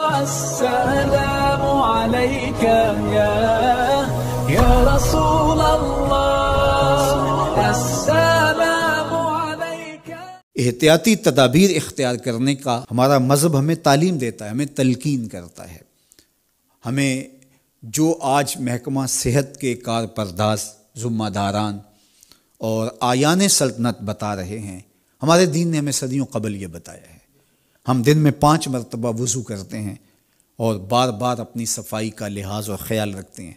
السلام علیک یا رسول اللہ، السلام علیک۔ احتیاطی تدابیر اختیار کرنے کا ہمارا مذہب ہمیں تعلیم دیتا ہے، ہمیں تلقین کرتا ہے۔ ہمیں جو آج محکمہ صحت کے کارپرداز، ذمہ داران اور آیان سلطنت بتا رہے ہیں، ہمارے دین نے ہمیں صدیوں قبل یہ بتایا ہے۔ ہم دن میں 5 مرتبہ وضو کرتے ہیں اور بار بار اپنی صفائی کا لحاظ اور خیال رکھتے ہیں۔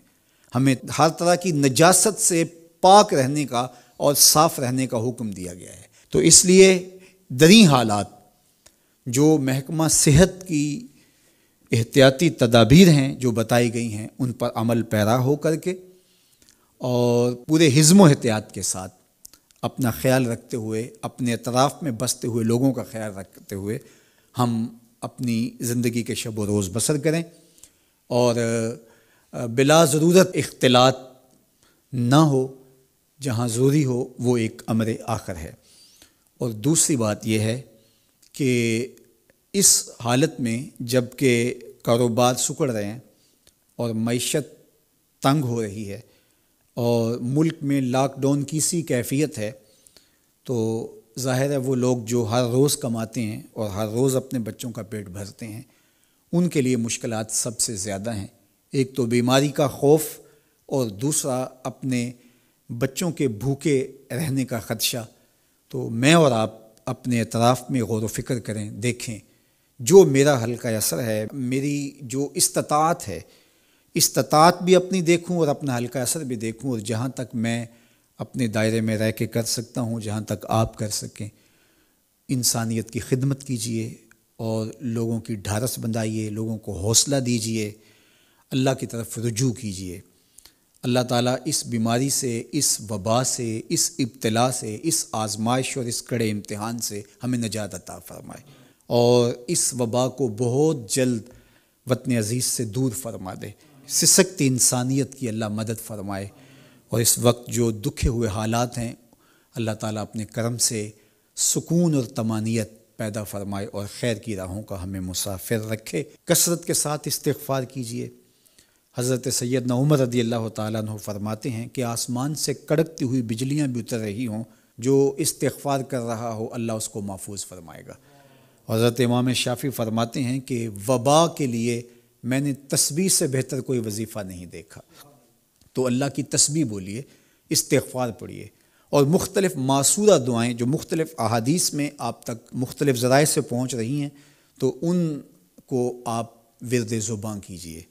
ہمیں ہر طرح کی نجاست سے پاک رہنے کا اور صاف رہنے کا حکم دیا گیا ہے۔ تو اس لیے دریں حالات جو محکمہ صحت کی احتیاطی تدابیر ہیں جو بتائی گئی ہیں، ان پر عمل پیرا ہو کر کے اور پورے حزم و احتیاط کے ساتھ اپنا خیال رکھتے ہوئے، اپنے اطراف میں بستے ہوئے لوگوں کا خیال رکھتے ہوئے ہم اپنی زندگی کے شب و روز بسر کریں اور بلا ضرورت اختلاط نہ ہو، جہاں ضروری ہو وہ ایک امر آخر ہے۔ اور دوسری بات یہ ہے کہ اس حالت میں جب کہ کاروبار سکڑ رہے ہیں اور معیشت تنگ ہو رہی ہے اور ملک میں لاک ڈاؤن کی سی کیفیت ہے، تو ظاہر ہے وہ لوگ جو ہر روز کماتے ہیں اور ہر روز اپنے بچوں کا پیٹ بھرتے ہیں، ان کے لیے مشکلات سب سے زیادہ ہیں۔ ایک تو بیماری کا خوف اور دوسرا اپنے بچوں کے بھوکے رہنے کا خدشہ۔ تو میں اور آپ اپنے اطراف میں غور و فکر کریں، دیکھیں جو میرا حلقہ اثر ہے، میری جو استطاعت ہے، استطاعت بھی اپنی دیکھوں اور اپنا حلقہ اثر بھی دیکھوں، اور جہاں تک میں اپنے دائرے میں رہ کے کر سکتا ہوں، جہاں تک آپ کر سکیں، انسانیت کی خدمت کیجئے اور لوگوں کی ڈھارس بندھائیے، لوگوں کو حوصلہ دیجئے، اللہ کی طرف رجوع کیجئے۔ اللہ تعالیٰ اس بیماری سے، اس وبا سے، اس ابتلا سے، اس آزمائش اور اس کڑے امتحان سے ہمیں نجات عطا فرمائے اور اس وبا کو بہت جلد وطن عزیز سے دور فرما دے۔ سسکتی انسانیت کی اللہ مدد فرمائے، اور اس وقت جو دکھے ہوئے حالات ہیں، اللہ تعالیٰ اپنے کرم سے سکون اور طمانینت پیدا فرمائے اور خیر کی راہوں کا ہمیں مسافر رکھے۔ کثرت کے ساتھ استغفار کیجئے۔ حضرت سیدنا عمر رضی اللہ تعالیٰ عنہ فرماتے ہیں کہ آسمان سے کڑکتی ہوئی بجلیاں بھی اتر رہی ہوں، جو استغفار کر رہا ہو اللہ اس کو محفوظ فرمائے گا۔ حضرت امام شافعی فرماتے ہیں کہ وبا کے لیے میں نے تسبیح سے بہتر کوئی وظیفہ نہیں دیکھا۔ تو اللہ کی تسبیح بولیے، استغفار پڑھیے، اور مختلف معصورہ دعائیں جو مختلف احادیث میں آپ تک مختلف ذرائع سے پہنچ رہی ہیں، تو ان کو آپ ورد زباں کیجئے۔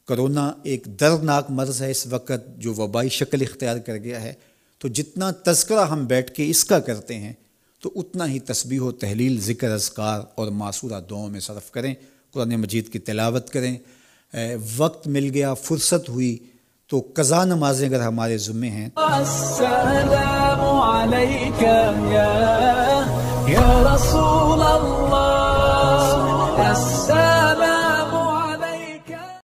کرونا ایک دردناک مرض ہے اس وقت جو وبائی شکل اختیار کر گیا ہے، تو جتنا تذکرہ ہم بیٹھ کے اس کا کرتے ہیں، تو اتنا ہی تسبیح و تحلیل، ذکر، اذکار اور معصورہ دعاؤں میں صرف کریں، قرآن مجید کی تلاوت کریں۔ وقت مل گیا، فرصت ہوئی تو قضا نمازیں اگر ہمارے ذمے ہیں۔ السلام علیک یا